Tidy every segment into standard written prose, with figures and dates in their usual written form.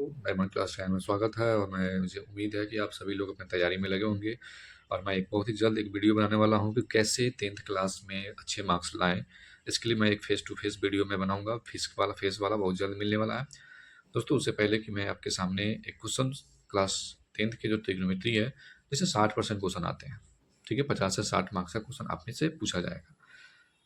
Diamond class channel में स्वागत है और मुझे उम्मीद है कि आप सभी लोग अपनी तैयारी में लगे होंगे और मैं एक बहुत ही जल्द एक वीडियो बनाने वाला हूं कि कैसे 10th क्लास में अच्छे मार्क्स लाएं। इसके लिए मैं एक फेस टू फेस वीडियो में बनाऊंगा, फेस वाला बहुत जल्द मिलने वाला है। दोस्तों, उससे पहले कि मैं आपके सामने एक क्वेश्चन क्लास 10th के जो ट्रिग्नोमेट्री है, जैसे 60% क्वेश्चन आते हैं, ठीक है, 50 से 60 मार्क्स का क्वेश्चन आप में से पूछा जाएगा।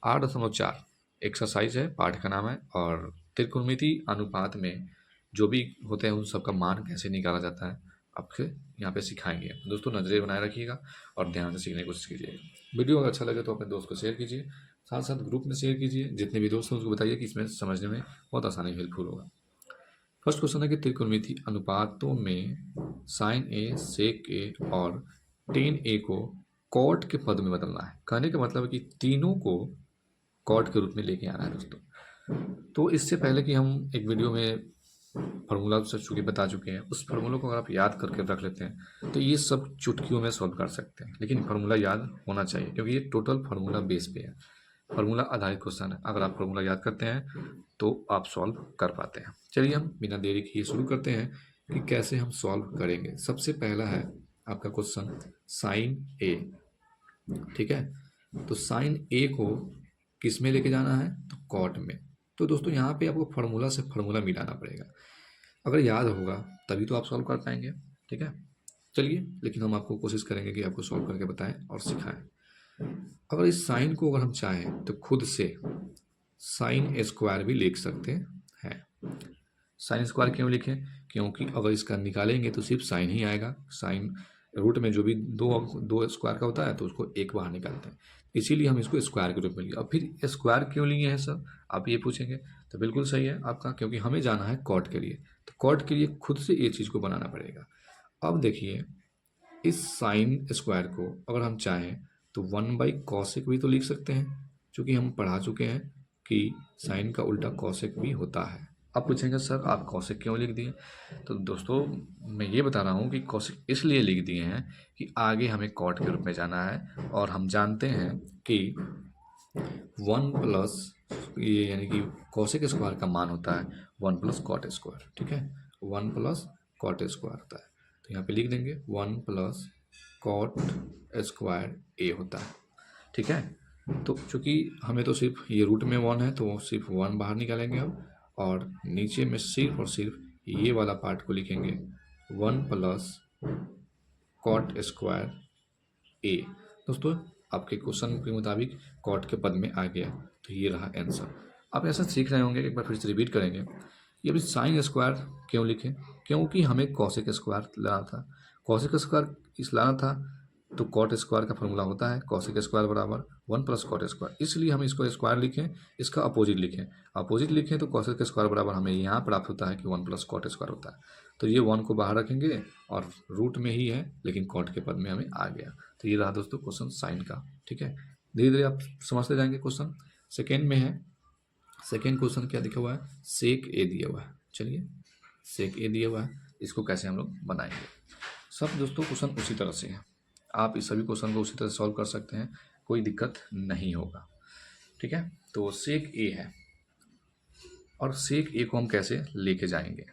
8.4 एक्सरसाइज है, पाठ का नाम है, और त्रिकोणमिति अनुपात में जो भी होते हैं उन सबका मान कैसे निकाला जाता है आपके यहाँ पे सिखाएंगे। दोस्तों, नजरें बनाए रखिएगा और ध्यान से सीखने की कोशिश कीजिएगा। वीडियो अगर अच्छा लगे तो अपने दोस्त को शेयर कीजिए, साथ साथ ग्रुप में शेयर कीजिए। जितने भी दोस्त हैं उसको बताइए कि इसमें समझने में बहुत आसानी हेल्पफुल होगा। फर्स्ट क्वेश्चन है कि त्रिकोणमिति अनुपातों में साइन ए, सेक ए और टेन ए को कॉट के पद में बदलना है। कहने का मतलब है कि तीनों को कॉट के रूप में लेके आना है दोस्तों। तो इससे पहले कि हम एक वीडियो में फार्मूला चूंकि बता चुके हैं, उस फार्मूला को अगर आप याद करके रख लेते हैं तो ये सब चुटकियों में सॉल्व कर सकते हैं। लेकिन फार्मूला याद होना चाहिए क्योंकि ये टोटल फार्मूला बेस पे है, फार्मूला आधारित क्वेश्चन है। अगर आप फार्मूला याद करते हैं तो आप सॉल्व कर पाते हैं। चलिए हम बिना देरी किए शुरू करते हैं कि कैसे हम सॉल्व करेंगे। सबसे पहला है आपका क्वेश्चन साइन ए, ठीक है। तो साइन ए को किस में लेके जाना है? तो कॉट में। तो दोस्तों, यहाँ पे आपको फार्मूला से फार्मूला मिलाना पड़ेगा। अगर याद होगा तभी तो आप सॉल्व कर पाएंगे, ठीक है। चलिए, लेकिन हम आपको कोशिश करेंगे कि आपको सॉल्व करके बताएं और सिखाएं। अगर इस साइन को अगर हम चाहें तो खुद से साइन स्क्वायर भी लिख सकते हैं। साइन स्क्वायर क्यों लिखें? क्योंकि अगर इसका निकालेंगे तो सिर्फ साइन ही आएगा। साइन रूट में जो भी दो स्क्वायर का होता है तो उसको एक बाहर निकालते हैं, इसीलिए हम इसको स्क्वायर के रूप में लिए। अब फिर स्क्वायर क्यों लिए हैं सर, आप ये पूछेंगे। तो बिल्कुल सही है आपका, क्योंकि हमें जाना है कॉट के लिए। तो कॉट के लिए खुद से ये चीज़ को बनाना पड़ेगा। अब देखिए, इस साइन स्क्वायर को अगर हम चाहें तो 1/कॉसेक भी तो लिख सकते हैं, क्योंकि हम पढ़ा चुके हैं कि साइन का उल्टा कॉसेक भी होता है। आप पूछेंगे सर आप कॉसेक क्यों लिख दिए? तो दोस्तों, मैं ये बता रहा हूँ कि कॉसेक इसलिए लिख दिए हैं कि आगे हमें कॉट के रूप में जाना है और हम जानते हैं कि 1 प्लस ये यानी कि कॉसेक स्क्वायर का मान होता है 1 प्लस कॉट स्क्वायर, ठीक है। 1 प्लस कॉट स्क्वायर होता है, तो यहाँ पे लिख देंगे 1 प्लस कॉट स्क्वायर ए होता है, ठीक है। तो चूंकि हमें तो सिर्फ ये रूट में 1 है तो सिर्फ 1 बाहर निकालेंगे हम, और नीचे में सिर्फ और सिर्फ ये वाला पार्ट को लिखेंगे 1 प्लस कॉट स्क्वायर ए। दोस्तों, आपके क्वेश्चन के मुताबिक कॉट के पद में आ गया, तो ये रहा आंसर। आप ऐसा सीख रहे होंगे, एक बार फिर से रिपीट करेंगे। ये अभी साइन स्क्वायर क्यों लिखे? क्योंकि हमें कॉसेक स्क्वायर लाना था। कॉसेक स्क्वायर इस लाना था तो कॉट स्क्वायर का फॉर्मूला होता है कॉसेक स्क्वायर बराबर 1 प्लस कॉट स्क्वायर, इसलिए हम इसको स्क्वायर लिखें, इसका अपोजिट लिखें। अपोजिट लिखें तो कॉसेक स्क्वायर बराबर हमें यहाँ प्राप्त होता है कि 1 प्लस कॉट स्क्वायर होता है। तो ये 1 को बाहर रखेंगे और रूट में ही है लेकिन कॉट के पद में हमें आ गया। तो ये रहा दोस्तों क्वेश्चन साइन का, ठीक है। धीरे धीरे आप समझते जाएंगे। क्वेश्चन सेकेंड में है। सेकेंड क्वेश्चन क्या दिखा हुआ है? सेक ए दिया हुआ है। चलिए, सेक ए दिया हुआ है, इसको कैसे हम लोग बनाएंगे। सब दोस्तों क्वेश्चन उसी तरह से है, आप इस सभी क्वेश्चन को उसी तरह सॉल्व कर सकते हैं, कोई दिक्कत नहीं होगा, ठीक है। तो सेक ए है और सेक ए को हम कैसे लेके जाएंगे?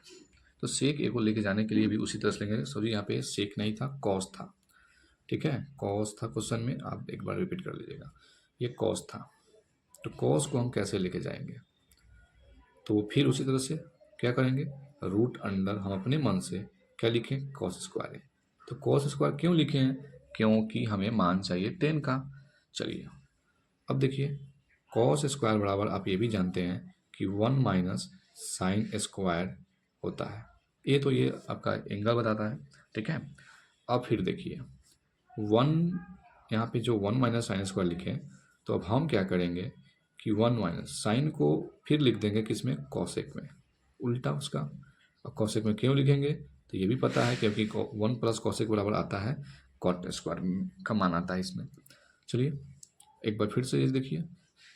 तो सेक ए को लेके जाने के लिए भी उसी तरह से लेंगे। सॉरी, यहाँ पे सेक नहीं था, कॉस था, ठीक है। कॉस था क्वेश्चन में, आप एक बार रिपीट कर लीजिएगा। ये कॉस था, तो कॉस को हम कैसे लेके जाएंगे? तो फिर उसी तरह से क्या करेंगे? रूट अंडर हम अपने मन से क्या लिखें? कॉस स्क्वायर है। तो कॉस स्क्वायर क्यों लिखे हैं? क्योंकि हमें मान चाहिए 10 का। चलिए, अब देखिए, कॉस स्क्वायर बराबर आप ये भी जानते हैं कि 1 माइनस साइन स्क्वायर होता है। ये आपका एंगल बताता है, ठीक है। अब फिर देखिए, 1 यहाँ पे जो 1 माइनस साइन स्क्वायर लिखे, तो अब हम क्या करेंगे कि 1 माइनस साइन को फिर लिख देंगे किसमें? कॉसेक में, उल्टा उसका। और कॉसेक में क्यों लिखेंगे? तो ये भी पता है क्योंकि 1 प्लस कॉसेक बराबर आता है कॉट स्क्वायर का मान आता है इसमें। चलिए, एक बार फिर से ये देखिए,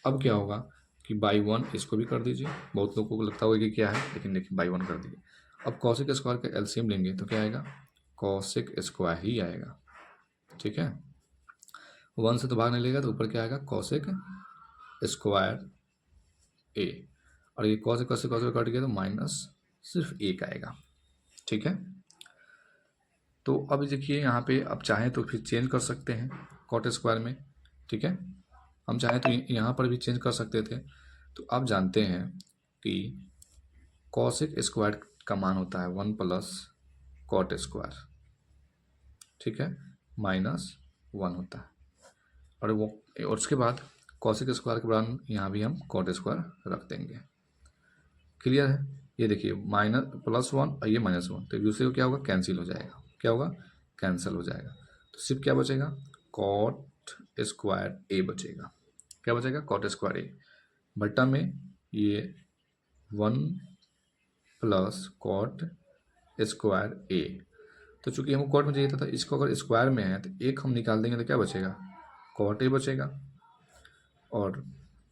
अब क्या होगा कि बाई 1 इसको भी कर दीजिए। बहुत लोगों को लगता होगा कि क्या है, लेकिन देखिए बाई 1 कर दीजिए। अब कॉसेक स्क्वायर का एलसीएम लेंगे तो क्या आएगा? कॉसेक स्क्वायर ही आएगा, ठीक है। 1 से तो भाग नहीं लेगा तो ऊपर क्या आएगा? कॉसेक स्क्वायर ए। और ये कॉसेक कॉसेक कॉसेक कट गया तो माइनस सिर्फ एक आएगा, ठीक है। तो अब देखिए यहाँ पे अब चाहें तो फिर चेंज कर सकते हैं कॉट स्क्वायर में, ठीक है। हम चाहें तो यहाँ पर भी चेंज कर सकते थे। तो आप जानते हैं कि कॉसेक स्क्वायर का मान होता है 1 प्लस कॉट स्क्वायर, ठीक है, -1 होता है। और उसके बाद कॉसेक स्क्वायर के बाद यहाँ भी हम कॉट स्क्वायर रख देंगे। क्लियर है। ये देखिए +1 और ये -1, तो एक दूसरे को क्या होगा, कैंसिल हो जाएगा। क्या होगा, कैंसिल हो जाएगा। तो सिर्फ क्या बचेगा, कॉट स्क्वायर ए बचेगा। क्या बचेगा, कॉट स्क्वायर ए बट्टा में ये 1 प्लस कॉट स्क्वायर ए। तो चूंकि हमको कॉट में चाहिए था, इसको अगर स्क्वायर में है तो एक हम निकाल देंगे तो क्या बचेगा, कॉट ए बचेगा। और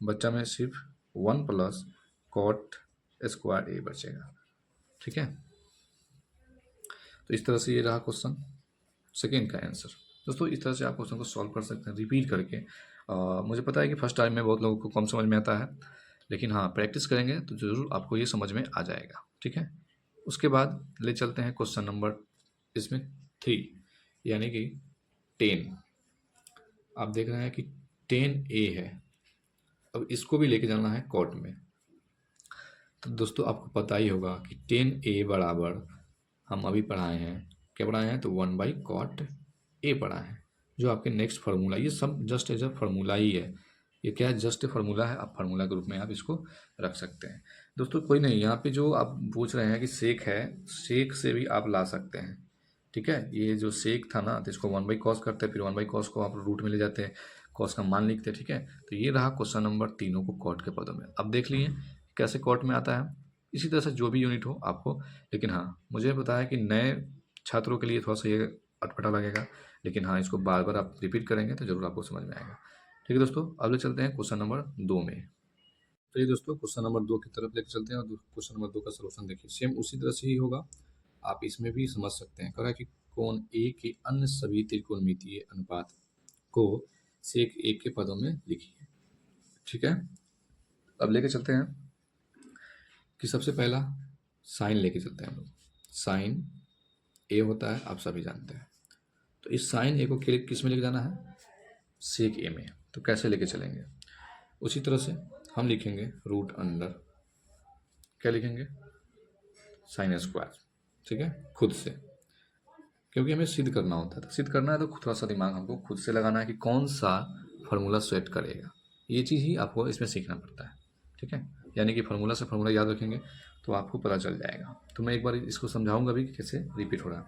बच्चा में सिर्फ 1 प्लस कॉट स्क्वायर ए बचेगा, ठीक है। तो इस तरह से ये रहा क्वेश्चन सेकेंड का आंसर। दोस्तों इस तरह से आप क्वेश्चन को सॉल्व कर सकते हैं रिपीट करके। मुझे पता है कि फर्स्ट टाइम में बहुत लोगों को कम समझ में आता है, लेकिन हाँ प्रैक्टिस करेंगे तो ज़रूर आपको ये समझ में आ जाएगा, ठीक है। उसके बाद ले चलते हैं क्वेश्चन नंबर इसमें 3, यानी कि 10। आप देख रहे हैं कि 10A है। अब इसको भी लेके जाना है कॉट में। तो दोस्तों आपको पता ही होगा कि 10A बराबर हम अभी पढ़ाए हैं, क्या पढ़ाए हैं, तो 1/cot A पढ़ा है, जो आपके नेक्स्ट फार्मूला, ये सब जस्ट एज अ फार्मूला ही है। ये क्या है, जस्ट फार्मूला है। आप फार्मूला के रूप में आप इसको रख सकते हैं। दोस्तों कोई नहीं, यहाँ पे जो आप पूछ रहे हैं कि सेक है, सेक से भी आप ला सकते हैं, ठीक है। ये जो सेक था ना, तो इसको 1/cos करते हैं, फिर 1/cos को आप रूट में ले जाते हैं, कॉस का मान लिखते हैं, ठीक है। तो ये रहा क्वेश्चन नंबर, तीनों को कॉट के पदों में। अब देख लिए कैसे कॉट में आता है। इसी तरह से जो भी यूनिट हो आपको, लेकिन हाँ मुझे पता है कि नए छात्रों के लिए थोड़ा सा ये अटपटा लगेगा, लेकिन हाँ इसको बार बार आप रिपीट करेंगे तो जरूर आपको समझ में आएगा, ठीक है। दोस्तों अब ले चलते हैं क्वेश्चन नंबर 2 में। तो ये दोस्तों क्वेश्चन नंबर 2 की तरफ लेकर चलते हैं, और क्वेश्चन नंबर 2 का सलूशन देखिए, सेम उसी तरह से ही होगा। आप इसमें भी समझ सकते हैं। कह रहा है कि कोण ए के अन्य सभी त्रिकोणमितीय अनुपात को सेक ए के पदों में लिखिए, ठीक है। अब लेके चलते हैं कि सबसे पहला साइन लेके चलते हैं हम लोग। साइन ए होता है, आप सभी जानते हैं। तो इस साइन ए को किस में लेके जाना है, सेक ए में। तो कैसे लेके चलेंगे, उसी तरह से हम लिखेंगे रूट अंडर, क्या लिखेंगे, साइन स्क्वायर, ठीक है, खुद से, क्योंकि हमें सिद्ध करना होता है। तो सिद्ध करना है तो थोड़ा सा दिमाग हमको खुद से लगाना है कि कौन सा फार्मूला सेट करेगा। ये चीज़ ही आपको इसमें सीखना पड़ता है, ठीक है। यानी कि फार्मूला से फार्मूला याद रखेंगे तो आपको पता चल जाएगा। तो मैं एक बार इसको समझाऊंगा भी कि कैसे रिपीट हो रहा है।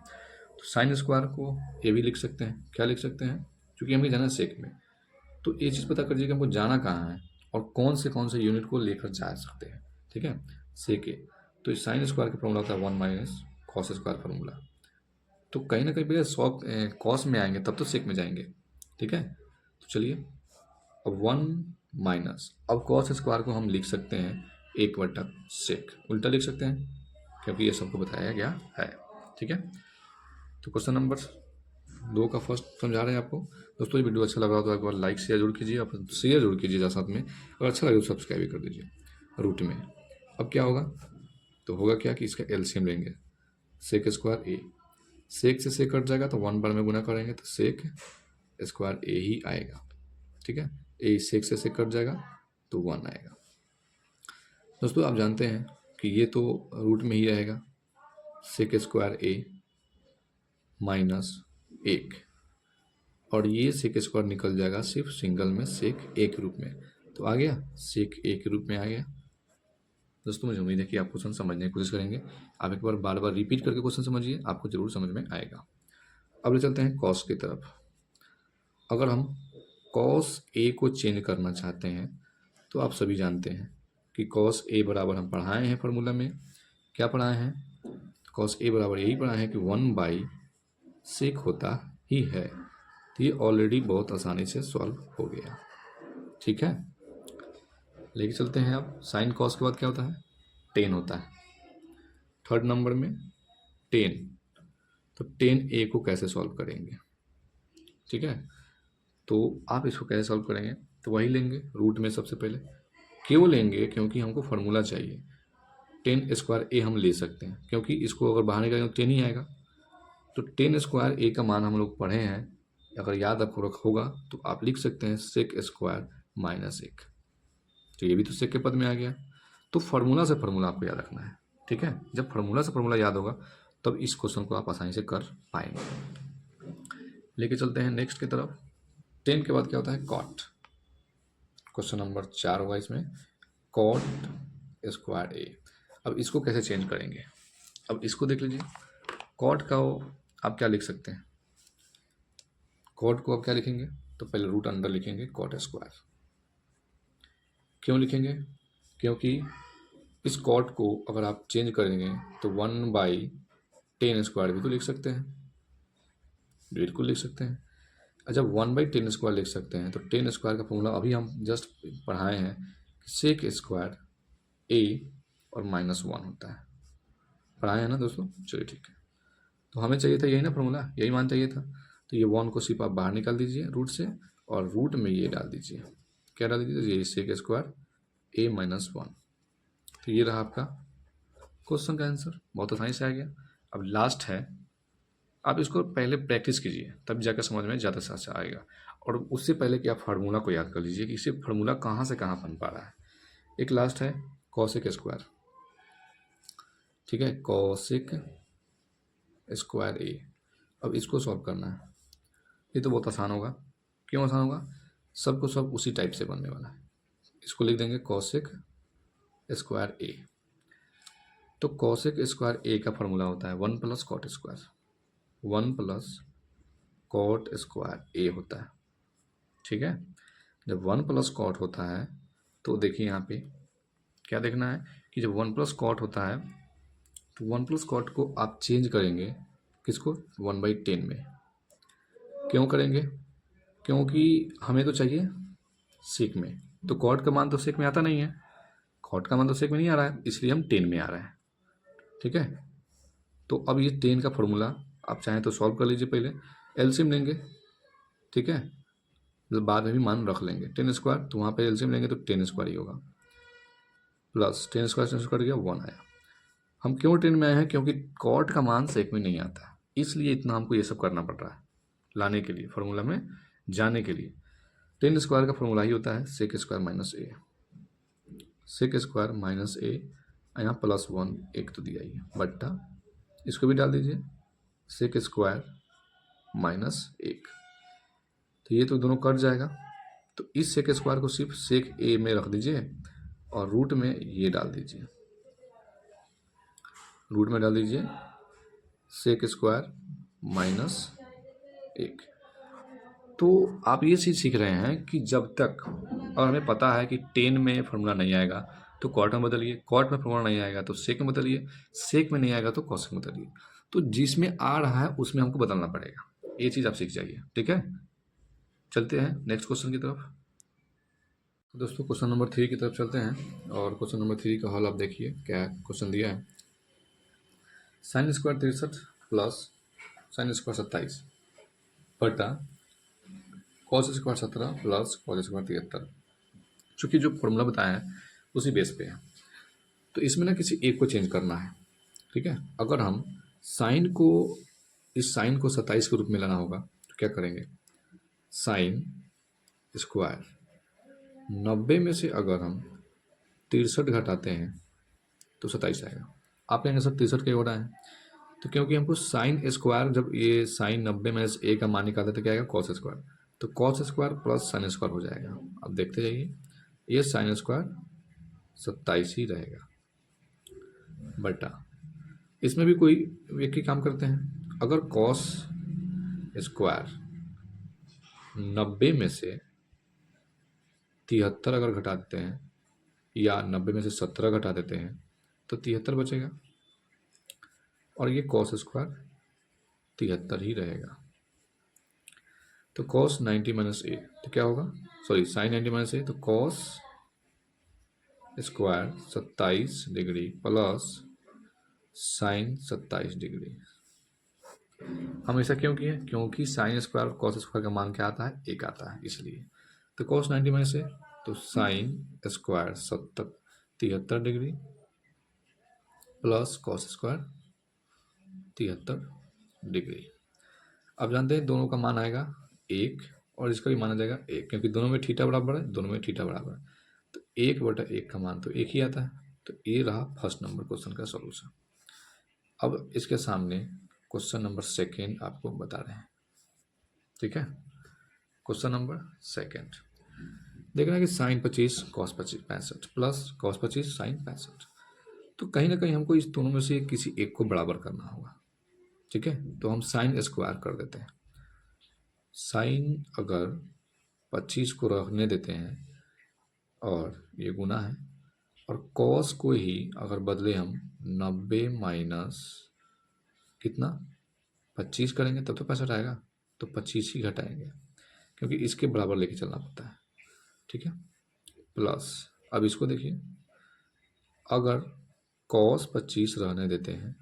तो साइन स्क्वायर को ये भी लिख सकते हैं, क्या लिख सकते हैं, क्योंकि हमें जाना है सेक में। तो ये चीज़ पता कर लीजिए कि हमको जाना कहाँ है और कौन से यूनिट को लेकर जा सकते हैं, ठीक है, सेक ए। तो इस साइन स्क्वायर का फॉर्मूला होता है 1 - कॉस स्क्वायर फार्मूला। तो कहीं ना कहीं भैया कॉस में आएंगे तब तो सेक में जाएंगे, ठीक है। तो चलिए अब 1 - अब कॉस स्क्वायर को हम लिख सकते हैं 1/सेक, उल्टा लिख सकते हैं क्योंकि ये सबको बताया गया है, ठीक है। तो क्वेश्चन नंबर 2 का फर्स्ट समझा रहे हैं आपको। दोस्तों ये वीडियो अच्छा लगा हो तो एक बार लाइक शेयर जरूर कीजिए, आप शेयर जरूर कीजिएगा साथ में, अगर अच्छा लगे तो सब्सक्राइब भी कर दीजिए रूट में। अब क्या होगा, तो होगा क्या कि इसका एलसीएम लेंगे, सेक स्क्वायर ए, सेक से सेक कट जाएगा तो 1 बार में गुना करेंगे तो सेक स्क्वायर ए ही आएगा, ठीक है। ए सेक से सेक कट जाएगा तो 1 आएगा। दोस्तों आप जानते हैं कि ये तो रूट में ही रहेगा, सेक स्क्वायर ए -1, और ये सेक स्क्वायर निकल जाएगा सिर्फ सिंगल में सेक ए के रूप में, तो आ गया सेक ए के रूप में आ गया। दोस्तों मुझे उम्मीद है कि आप क्वेश्चन समझने की कोशिश करेंगे। आप एक बार बार रिपीट करके क्वेश्चन समझिए, आपको जरूर समझ में आएगा। अब ले चलते हैं कॉस की तरफ। अगर हम कॉस ए को चेंज करना चाहते हैं तो आप सभी जानते हैं कि कॉस ए बराबर हम पढ़ाए हैं फार्मूला में, क्या पढ़ाए हैं, कॉस ए बराबर यही पढ़ाए हैं कि 1/सेक होता ही है। तो ये ऑलरेडी बहुत आसानी से सॉल्व हो गया, ठीक है। लेके चलते हैं अब साइन कॉस के बाद क्या होता है, 10 होता है। थर्ड नंबर में 10, तो 10A को कैसे सॉल्व करेंगे, ठीक है। तो आप इसको कैसे सॉल्व करेंगे, तो वही लेंगे रूट में सबसे पहले, क्यों लेंगे, क्योंकि हमको फार्मूला चाहिए। टेन स्क्वायर ए हम ले सकते हैं, क्योंकि इसको अगर बाहर निकालेंगे तो 10 ही आएगा। तो टेन स्क्वायर ए का मान हम लोग पढ़े हैं, अगर याद आपको होगा तो आप लिख सकते हैं सेक स्क्वायर माइनस 1। तो ये भी तो सेक के पद में आ गया। तो फार्मूला से फार्मूला आपको याद रखना है, ठीक है। जब फार्मूला से फार्मूला याद होगा तब इस क्वेश्चन को आप आसानी से कर पाएंगे। लेके चलते हैं नेक्स्ट की तरफ। 10 के बाद क्या होता है? कॉट। क्वेश्चन नंबर 4 होगा इसमें, कॉट स्क्वायर ए। अब इसको कैसे चेंज करेंगे? अब इसको देख लीजिए। कॉट का आप क्या लिख सकते हैं? कॉट को आप क्या लिखेंगे? तो पहले रूट अंडर लिखेंगे कॉट स्क्वायर। क्यों लिखेंगे? क्योंकि इस कॉट को अगर आप चेंज करेंगे तो 1/10 स्क्वायर भी तो लिख सकते हैं, बिल्कुल लिख सकते हैं। अच्छा, 1/10 स्क्वायर लिख सकते हैं तो 10 स्क्वायर का फॉर्मूला अभी हम जस्ट पढ़ाए हैं कि सेक स्क्वायर ए और -1 होता है। पढ़ाए हैं ना दोस्तों? चलिए ठीक है। तो हमें चाहिए था यही ना फॉर्मूला, यही मान चाहिए था। तो ये 1 को सिर्फ आप बाहर निकाल दीजिए रूट से, और रूट में ये डाल दीजिए। क्या डाल दीजिए? ये सेक स्क्वायर ए -1। तो ये रहा आपका क्वेश्चन का आंसर, बहुत आसानी से आ गया। अब लास्ट है, आप इसको पहले प्रैक्टिस कीजिए तब जाकर समझ में ज़्यादा से अच्छा आएगा। और उससे पहले कि आप फार्मूला को याद कर लीजिए कि इसे फार्मूला कहाँ से कहाँ बन पा रहा है। एक लास्ट है कॉसेक स्क्वायर, ठीक है, कॉसेक स्क्वायर ए। अब इसको सॉल्व करना है। ये तो बहुत आसान होगा। क्यों आसान होगा? सबको सब उसी टाइप से बनने वाला है। इसको लिख देंगे कॉसेक स्क्वायर ए। तो कॉसेक स्क्वायर ए का फॉर्मूला होता है 1 + कॉट स्क्वायर। 1 + कॉट स्क्वायर ए होता है, ठीक है। जब 1 + कॉट होता है तो देखिए यहाँ पे क्या देखना है कि जब 1 + कॉट होता है तो 1 + कॉट को आप चेंज करेंगे किसको? 1/10 में। क्यों करेंगे? क्योंकि हमें तो चाहिए सेक में, तो कॉट का मान तो सेक में आता नहीं है, कॉट का मान तो सेक में नहीं आ रहा है, इसलिए हम 10 में आ रहा है, ठीक है। तो अब ये 10 का फॉर्मूला आप चाहें तो सॉल्व कर लीजिए, पहले एलसीएम लेंगे, ठीक है, मतलब बाद में भी मान रख लेंगे। 10 स्क्वायर तो वहाँ पे एलसीएम लेंगे तो 10 स्क्वायर ही होगा, प्लस 10 स्क्वायर 10 स्क्वायर गया 1 आया। हम क्यों 10 में आए हैं? क्योंकि कॉट का मान सेक में नहीं आता, इसलिए इतना हमको ये सब करना पड़ रहा है लाने के लिए, फार्मूला में जाने के लिए। 10 स्क्वायर का फॉर्मूला ही होता है सेक स्क्वायर माइनस ए। सेक स्क्वायर माइनस ए, यहाँ +1 एक तो दिया ही है, बट्टा इसको भी डाल दीजिए सेक स्क्वायर -1। तो ये तो दोनों कट जाएगा, तो इस सेक स्क्वायर को सिर्फ सेक ए में रख दीजिए और रूट में ये डाल दीजिए, रूट में डाल दीजिए सेक स्क्वायर -1। तो आप ये चीज़ सीख रहे हैं कि जब तक, और हमें पता है कि 10 में फॉर्मूला नहीं आएगा तो कॉट में बदलिए, कॉट में फॉर्मूला नहीं आएगा तो सेक में बदलिए, सेक में नहीं आएगा तो कॉसेक में बदलिए। तो जिसमें आ रहा है उसमें हमको बदलना पड़ेगा, ये चीज़ आप सीख जाइए, ठीक है। चलते हैं नेक्स्ट क्वेश्चन की तरफ। दोस्तों क्वेश्चन नंबर 3 की तरफ चलते हैं, और क्वेश्चन नंबर 3 का हल आप देखिए क्या क्वेश्चन दिया है। sin square 63 plus sin square 27 बटा cos square 17 plus cos square 73, चूँकि जो फॉर्मूला बताया है उसी बेस पे है। तो इसमें ना किसी एक को चेंज करना है, ठीक है। अगर हम साइन को, इस साइन को 27 के रूप में लाना होगा तो क्या करेंगे? साइन स्क्वायर 90 में से अगर हम 63 घटाते हैं तो 27 आएगा। आप कहेंगे सर 63 के हो रहा है, तो क्योंकि हमको साइन स्क्वायर, जब ये साइन 90 में से ए का मान निकालते तो क्या आएगा? Cos square. तो cos square plus sine square हो जाएगा। अब देखते जाइए, ये साइन स्क्वायर 27 ही रहेगा, बटा इसमें भी कोई एक ही काम करते हैं। अगर कॉस स्क्वायर 90 में से 73 अगर घटा देते हैं, या 90 में से 17 घटा देते हैं तो 73 बचेगा, और ये कॉस स्क्वायर 73 ही रहेगा। तो कॉस 90 - ए तो क्या होगा? सॉरी, साइन 90 - ए, तो cos square 27 degree plus sign 27 degree. हम ऐसा क्यों किए? क्योंकि साइन स्क्वायर और कॉस स्क्वायर का मान क्या आता है? 1 आता है, इसलिए। तो कॉस 90 - ए तो sine square 73 degree plus cos square 73 degree. अब जानते हैं दोनों का मान आएगा 1 और इसका भी माना जाएगा 1, क्योंकि दोनों में थीटा बराबर है, दोनों में थीटा बराबर है, तो 1/1 का मान तो 1 ही आता है। तो ये रहा फर्स्ट नंबर क्वेश्चन का सॉल्यूशन। अब इसके सामने क्वेश्चन नंबर सेकेंड आपको बता रहे हैं। ठीक है, क्वेश्चन नंबर सेकेंड देख रहे हैं कि sine 25 cos 65 plus cos 25 sine 65। तो कहीं ना कहीं हमको इस दोनों में से किसी एक को बराबर करना होगा। ठीक है, तो हम साइन स्क्वायर कर देते हैं। साइन अगर 25 को रखने देते हैं और ये गुना है, और कॉस को ही अगर बदले हम 90 माइनस कितना 25 करेंगे तब तो 65 आएगा, तो 25 ही घटाएंगे क्योंकि इसके बराबर लेके चलना पड़ता है। ठीक है, प्लस अब इसको देखिए, अगर कॉस 25 रहने देते हैं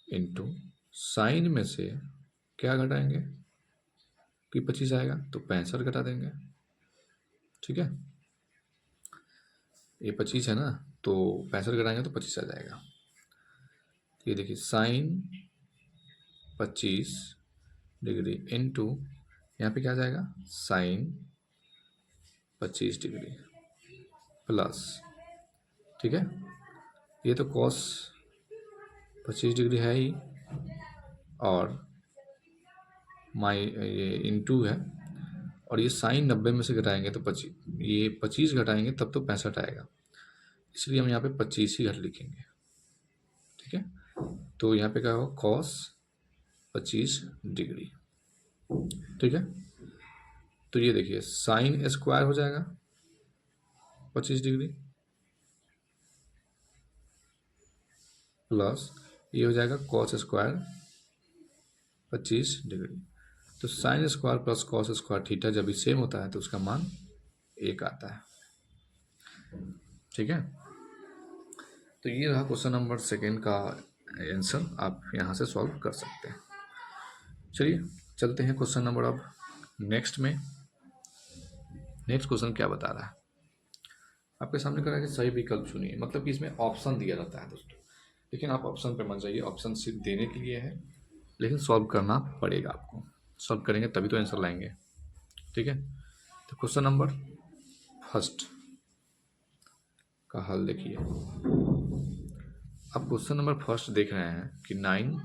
इंटू साइन में से क्या घटाएंगे कि 25 आएगा तो 65 घटा देंगे। ठीक है, ये 25 है ना, तो 65 घटाएंगे तो 25 आ जाएगा। ये देखिए साइन 25 डिग्री इंटू यहाँ पे क्या आ जाएगा साइन 25 डिग्री प्लस, ठीक है, ये तो कॉस 25 डिग्री है ही, और ये इंटू है, और ये साइन 90 में से घटाएंगे तो 25, ये 25 घटाएंगे तब तो 65 आएगा, इसलिए हम यहाँ पे 25 ही घट लिखेंगे। ठीक है, तो यहाँ पे क्या होगा कॉस 25 डिग्री। ठीक है, तो ये देखिए साइन स्क्वायर हो जाएगा 25 डिग्री प्लस ये हो जाएगा कॉस स्क्वायर 25 डिग्री। तो sine square plus cos square theta जब भी सेम होता है तो उसका मान 1 आता है। ठीक है, तो ये रहा क्वेश्चन नंबर सेकेंड का आंसर, आप यहाँ से सॉल्व कर सकते हैं। चलिए चलते हैं क्वेश्चन नंबर अब नेक्स्ट में। नेक्स्ट क्वेश्चन क्या बता रहा है, आपके सामने करा कि सही विकल्प चुनिए, मतलब कि इसमें ऑप्शन दिया जाता है दोस्तों, लेकिन आप ऑप्शन पे मत जाइए, ऑप्शन सिर्फ देने के लिए है, लेकिन सॉल्व करना पड़ेगा आपको, सॉल्व करेंगे तभी तो आंसर लाएंगे। ठीक है, तो क्वेश्चन नंबर फर्स्ट का हल देखिए। अब क्वेश्चन नंबर फर्स्ट देख रहे हैं कि 9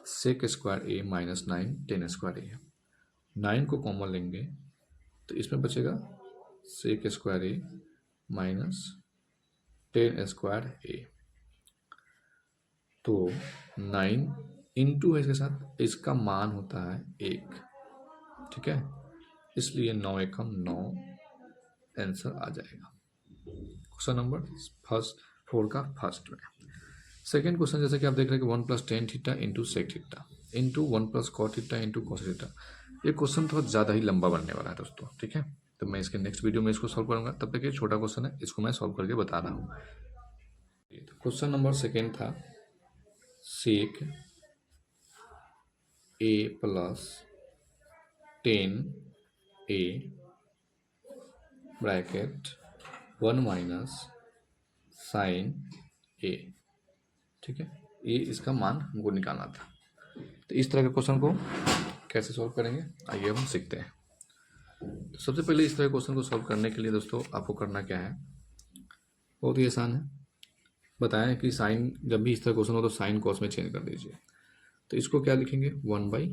सेक स्क्वायर ए माइनस 9 10 स्क्वायर ए है। 9 को कॉमन लेंगे तो इसमें बचेगा सेक स्क्वायर ए माइनस 10 स्क्वायर ए। तो 9 इंटू है इसके साथ, इसका मान होता है 1। ठीक है, इसलिए 9 एकम 9 आंसर आ जाएगा क्वेश्चन नंबर फर्स्ट 4 का फर्स्ट में। सेकेंड क्वेश्चन जैसे कि आप देख रहे हैं कि 1 plus ten theta into sec theta into 1 plus cot theta into cos theta. ये क्वेश्चन थोड़ा ज़्यादा ही लंबा बनने वाला है दोस्तों। ठीक है, तो मैं इसके नेक्स्ट वीडियो में इसको सॉल्व करूंगा, तब तक ये छोटा क्वेश्चन है, इसको मैं सॉल्व करके बता रहा हूँ। क्वेश्चन नंबर सेकेंड था सेक ए plus 10 A bracket 1 minus sign ए। ठीक है, ये इसका मान हमको निकालना था। तो इस तरह के क्वेश्चन को कैसे सॉल्व करेंगे आइए हम सीखते हैं। तो सबसे पहले इस तरह के क्वेश्चन को सॉल्व करने के लिए दोस्तों आपको करना क्या है, बहुत ही आसान है। बताएं कि साइन जब भी इस तरह क्वेश्चन हो तो साइन कॉस में चेंज कर दीजिए। तो इसको क्या लिखेंगे 1 बाई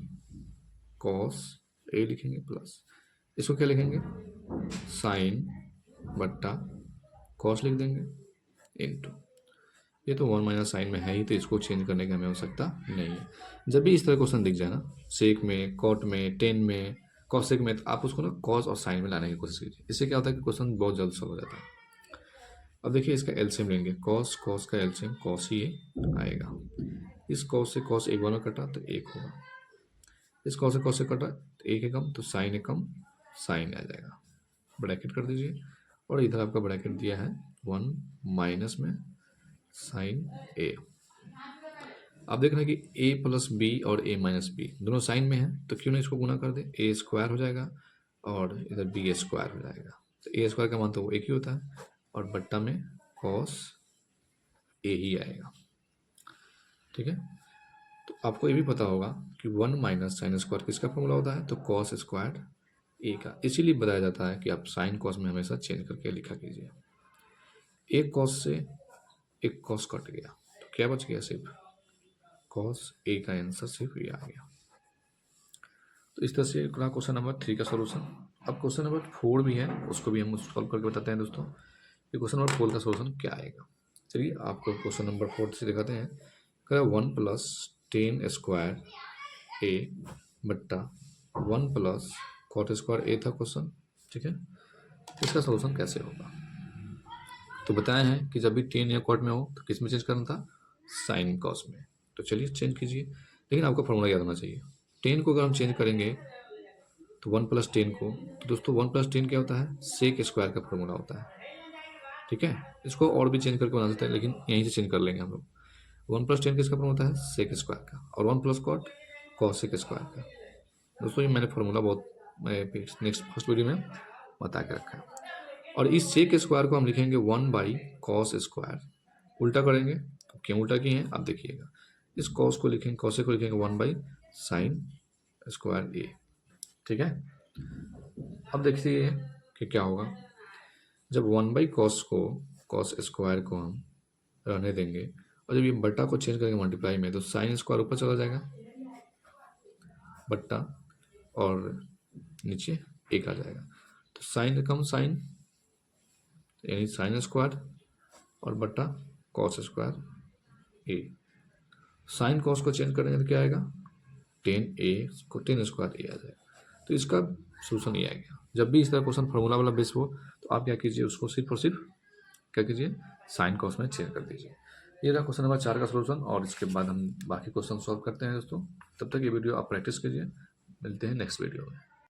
कॉस ए लिखेंगे, प्लस इसको क्या लिखेंगे साइन बट्टा कॉस लिख देंगे इंटू, ये तो 1 माइनस साइन में है ही, तो इसको चेंज करने की हमें आवश्यकता नहीं है। जब भी इस तरह क्वेश्चन दिख जाए ना, सेक में, कॉट में, टेन में, कॉसेक में, तो आप उसको ना कॉस और साइन में लाने की कोशिश कीजिए। इससे क्या होता है कि क्वेश्चन बहुत जल्द सॉल्व हो जाता है। अब देखिए इसका एलसीएम लेंगे, कॉस कॉस का एलसीएम कॉस ही आएगा। इस कॉस से कॉस एक बार में कटा तो 1 होगा, इस कॉस से कटा तो 1 एकम, तो साइन एकम साइन आ जाएगा। ब्रैकेट कर दीजिए, और इधर आपका ब्रैकेट दिया है 1 माइनस में साइन ए। आप देख रहे हैं कि a प्लस बी और a माइनस बी दोनों साइन में है, तो क्यों ना इसको गुना कर दे, a स्क्वायर हो जाएगा और इधर b स्क्वायर हो जाएगा। तो a स्क्वायर का मान तो वो एक ही होता है, और बट्टा में कॉस ए ही आएगा। ठीक है, तो आपको ये भी पता होगा कि 1 माइनस साइन स्क्वायर किसका फॉर्मूला होता है, तो कॉस स्क्वायर ए का। इसीलिए बताया जाता है कि आप साइन कॉस में हमेशा चेंज करके लिखा कीजिए। एक कॉस से एक कॉस कट गया, तो क्या बच गया, सिर्फ कॉस ए का आंसर सिर्फ ये आ गया। तो इस तरह से रहा क्वेश्चन नंबर 3 का सोल्यूशन। अब क्वेश्चन नंबर 4 भी है, उसको भी हम सॉल्व करके बताते हैं दोस्तों कि क्वेश्चन नंबर 4 का सोल्यूशन क्या आएगा। चलिए आपको क्वेश्चन नंबर 4 से दिखाते हैं। कह 1 प्लस 10 स्क्वायर ए बट्टा 1 प्लस कॉट स्क्वायर ए था क्वेश्चन। ठीक है, इसका सोल्यूशन कैसे होगा, तो बताया है कि जब भी 10 या कॉट में हो तो किस में चेंज करना था, साइन कॉस में। तो चलिए चेंज कीजिए, लेकिन आपको फॉर्मूला याद होना चाहिए। 10 को अगर हम चेंज करेंगे तो 1 प्लस 10 को, तो दोस्तों 1 प्लस 10 क्या होता है, सेक स्क्वायर का फॉर्मूला होता है। ठीक है, इसको और भी चेंज करके बना सकते हैं, लेकिन यहीं से चेंज कर लेंगे हम लोग। 1 प्लस 10 किसका फॉर्मूला होता है, सेक स्क्वायर का, और 1 प्लस कॉट कॉसेक स्क्वायर का। दोस्तों ये मैंने फॉर्मूला बहुत नेक्स्ट फर्स्ट वीडियो में बता के रखा है। और इस सेक स्क्वायर को हम लिखेंगे 1 बाई कॉस स्क्वायर। उल्टा करेंगे तो क्यों उल्टा किए हैं आप देखिएगा। इस कॉस को लिखेंगे, कॉसे को लिखेंगे 1 बाई साइन स्क्वायर ए। ठीक है, अब देखिए कि क्या होगा जब 1 बाई कॉस को, कॉस स्क्वायर को हम रहने देंगे, और जब ये बट्टा को चेंज करेंगे मल्टीप्लाई में, तो साइन स्क्वायर ऊपर चला जाएगा बट्टा, और नीचे एक आ जाएगा। तो साइन कम साइन, यानी साइन स्क्वायर और बट्टा कॉस स्क्वायर ए। साइन कॉस को चेंज करेंगे तो क्या आएगा, 10 ए को 10 स्क्वायर ए आ जाएगा। तो इसका सोल्यूशन ये आएगा। जब भी इस तरह क्वेश्चन फॉर्मूला वाला बेस हो तो आप क्या कीजिए, उसको सिर्फ और सिर्फ क्या कीजिए, साइन कॉस में चेंज कर दीजिए। ये रहा क्वेश्चन नंबर 4 का सोल्यूशन, और इसके बाद हम बाकी क्वेश्चन सॉल्व करते हैं दोस्तों। तब तक ये वीडियो आप प्रैक्टिस कीजिए, मिलते हैं नेक्स्ट वीडियो में।